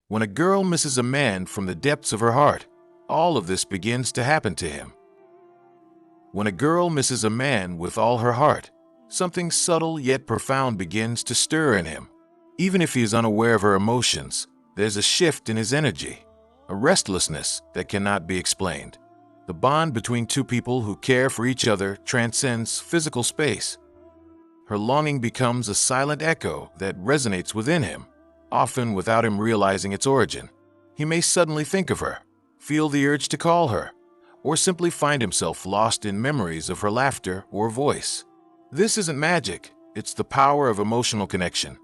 When a girl misses a man from the depths of her heart, all of this begins to happen to him. When a girl misses a man with all her heart, something subtle yet profound begins to stir in him. Even if he is unaware of her emotions, there's a shift in his energy, a restlessness that cannot be explained. The bond between two people who care for each other transcends physical space. Her longing becomes a silent echo that resonates within him, often without him realizing its origin. He may suddenly think of her, feel the urge to call her, or simply find himself lost in memories of her laughter or voice. This isn't magic, it's the power of emotional connection.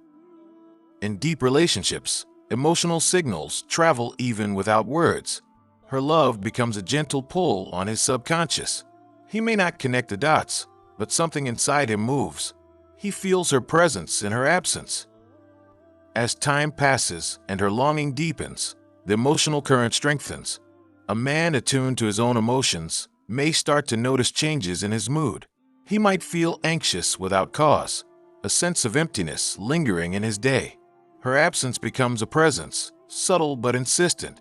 In deep relationships, emotional signals travel even without words. Her love becomes a gentle pull on his subconscious. He may not connect the dots, but something inside him moves. He feels her presence in her absence. As time passes and her longing deepens, the emotional current strengthens. A man attuned to his own emotions may start to notice changes in his mood. He might feel anxious without cause, a sense of emptiness lingering in his day. Her absence becomes a presence, subtle but insistent.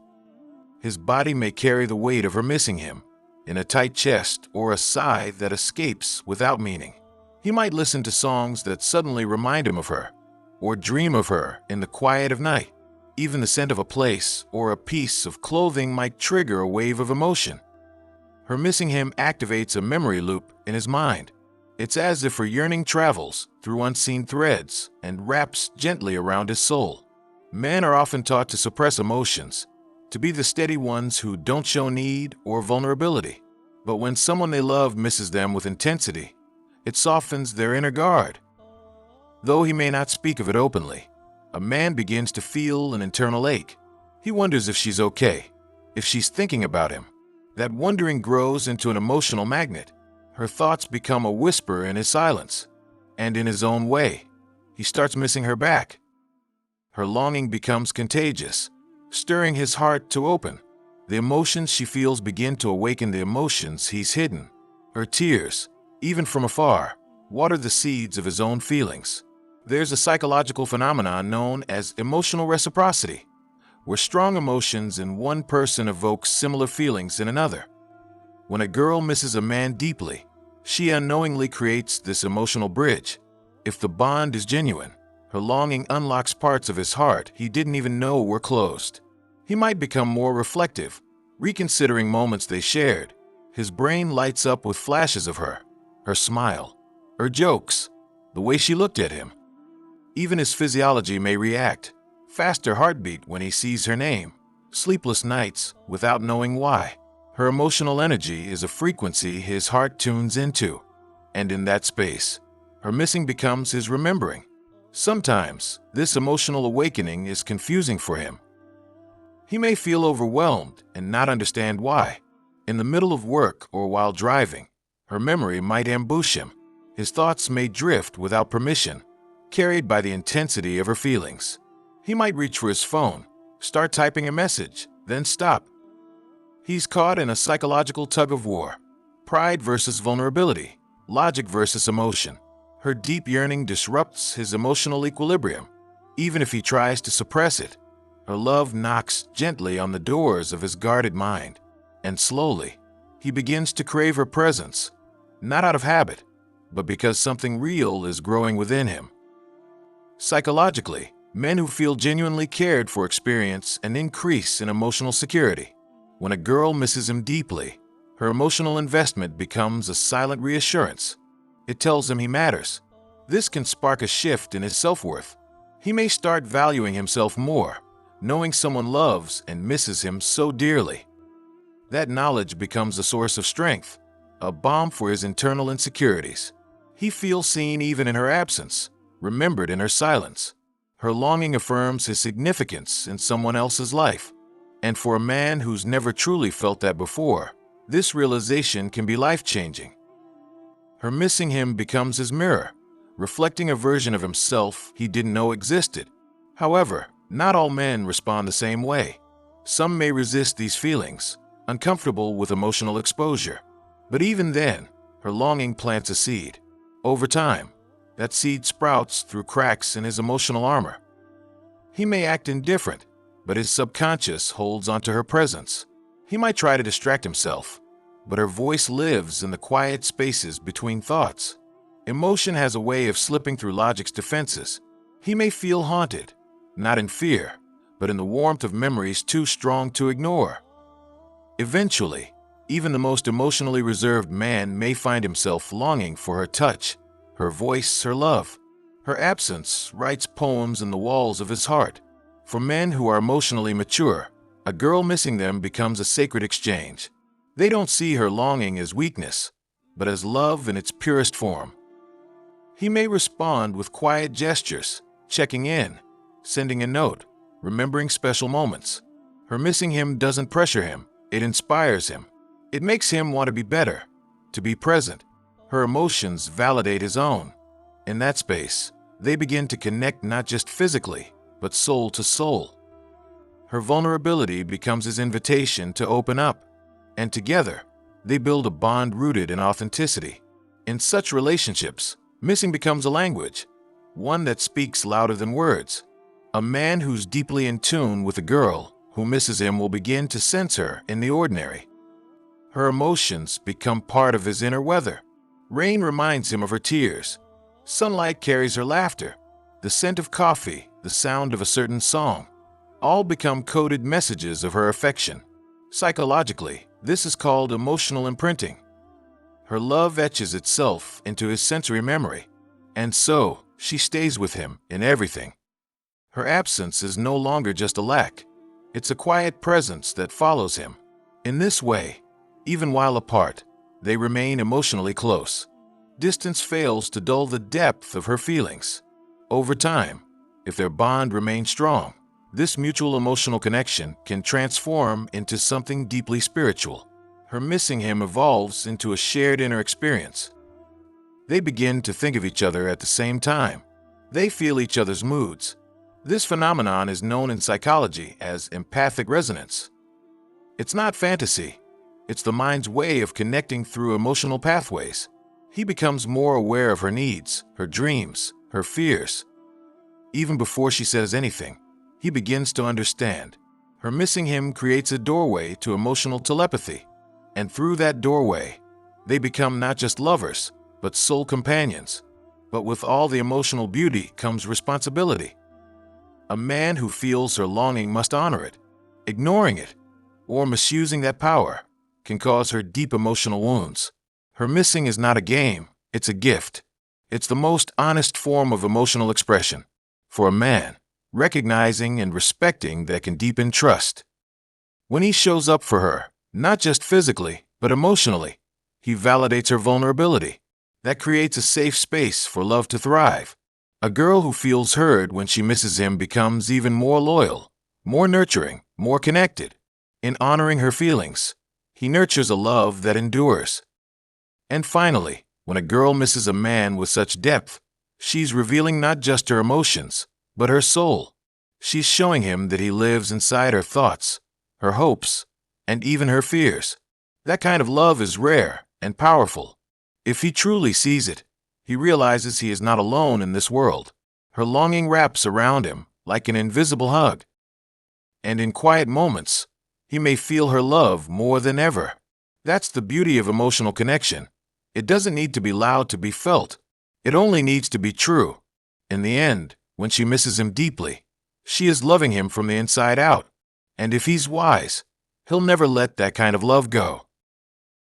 His body may carry the weight of her missing him, in a tight chest or a sigh that escapes without meaning. He might listen to songs that suddenly remind him of her, or dream of her in the quiet of night. Even the scent of a place or a piece of clothing might trigger a wave of emotion. Her missing him activates a memory loop in his mind. It's as if her yearning travels through unseen threads and wraps gently around his soul. Men are often taught to suppress emotions, to be the steady ones who don't show need or vulnerability. But when someone they love misses them with intensity, it softens their inner guard. Though he may not speak of it openly, a man begins to feel an internal ache. He wonders if she's okay, if she's thinking about him. That wondering grows into an emotional magnet. Her thoughts become a whisper in his silence, and in his own way, he starts missing her back. Her longing becomes contagious, stirring his heart to open. The emotions she feels begin to awaken the emotions he's hidden. Her tears, even from afar, water the seeds of his own feelings. There's a psychological phenomenon known as emotional reciprocity, where strong emotions in one person evoke similar feelings in another. When a girl misses a man deeply, she unknowingly creates this emotional bridge. If the bond is genuine, her longing unlocks parts of his heart he didn't even know were closed. He might become more reflective, reconsidering moments they shared. His brain lights up with flashes of her smile, her jokes, the way she looked at him. Even his physiology may react. Faster heartbeat when he sees her name. Sleepless nights without knowing why. Her emotional energy is a frequency his heart tunes into. And in that space, her missing becomes his remembering. Sometimes, this emotional awakening is confusing for him. He may feel overwhelmed and not understand why. In the middle of work or while driving, her memory might ambush him. His thoughts may drift without permission, carried by the intensity of her feelings. He might reach for his phone, start typing a message, then stop. He's caught in a psychological tug-of-war. Pride versus vulnerability, logic versus emotion. Her deep yearning disrupts his emotional equilibrium. Even if he tries to suppress it, her love knocks gently on the doors of his guarded mind. And slowly, he begins to crave her presence, not out of habit, but because something real is growing within him. Psychologically, men who feel genuinely cared for experience an increase in emotional security. When a girl misses him deeply, her emotional investment becomes a silent reassurance. It tells him he matters. This can spark a shift in his self-worth. He may start valuing himself more, knowing someone loves and misses him so dearly. That knowledge becomes a source of strength, a balm for his internal insecurities. He feels seen even in her absence, remembered in her silence. Her longing affirms his significance in someone else's life. And for a man who's never truly felt that before, this realization can be life-changing. Her missing him becomes his mirror, reflecting a version of himself he didn't know existed. However, not all men respond the same way. Some may resist these feelings, uncomfortable with emotional exposure. But even then, her longing plants a seed. Over time, that seed sprouts through cracks in his emotional armor. He may act indifferent, but his subconscious holds onto her presence. He might try to distract himself, but her voice lives in the quiet spaces between thoughts. Emotion has a way of slipping through logic's defenses. He may feel haunted, not in fear, but in the warmth of memories too strong to ignore. Eventually, even the most emotionally reserved man may find himself longing for her touch, her voice, her love. Her absence writes poems in the walls of his heart. For men who are emotionally mature, a girl missing them becomes a sacred exchange. They don't see her longing as weakness, but as love in its purest form. He may respond with quiet gestures, checking in, sending a note, remembering special moments. Her missing him doesn't pressure him, it inspires him. It makes him want to be better, to be present. Her emotions validate his own. In that space, they begin to connect not just physically, but soul to soul. Her vulnerability becomes his invitation to open up, and together, they build a bond rooted in authenticity. In such relationships, missing becomes a language, one that speaks louder than words. A man who's deeply in tune with a girl who misses him will begin to sense her in the ordinary. Her emotions become part of his inner weather. Rain reminds him of her tears. Sunlight carries her laughter. The scent of coffee, the sound of a certain song, all become coded messages of her affection. Psychologically, this is called emotional imprinting. Her love etches itself into his sensory memory, and so she stays with him in everything. Her absence is no longer just a lack. It's a quiet presence that follows him. In this way, even while apart, they remain emotionally close. Distance fails to dull the depth of her feelings. Over time, if their bond remains strong, this mutual emotional connection can transform into something deeply spiritual. Her missing him evolves into a shared inner experience. They begin to think of each other at the same time. They feel each other's moods. This phenomenon is known in psychology as empathic resonance. It's not fantasy. It's the mind's way of connecting through emotional pathways. He becomes more aware of her needs, her dreams, her fears. Even before she says anything, he begins to understand. Her missing him creates a doorway to emotional telepathy. And through that doorway, they become not just lovers, but soul companions. But with all the emotional beauty comes responsibility. A man who feels her longing must honor it. Ignoring it, or misusing that power, can cause her deep emotional wounds. Her missing is not a game, it's a gift. It's the most honest form of emotional expression. For a man, recognizing and respecting that can deepen trust. When he shows up for her, not just physically, but emotionally, he validates her vulnerability. That creates a safe space for love to thrive. A girl who feels heard when she misses him becomes even more loyal, more nurturing, more connected. In honoring her feelings, he nurtures a love that endures. And finally, when a girl misses a man with such depth, she's revealing not just her emotions, but her soul. She's showing him that he lives inside her thoughts, her hopes, and even her fears. That kind of love is rare and powerful. If he truly sees it, he realizes he is not alone in this world. Her longing wraps around him like an invisible hug. And in quiet moments, he may feel her love more than ever. That's the beauty of emotional connection. It doesn't need to be loud to be felt. It only needs to be true. In the end, when she misses him deeply, she is loving him from the inside out. And if he's wise, he'll never let that kind of love go.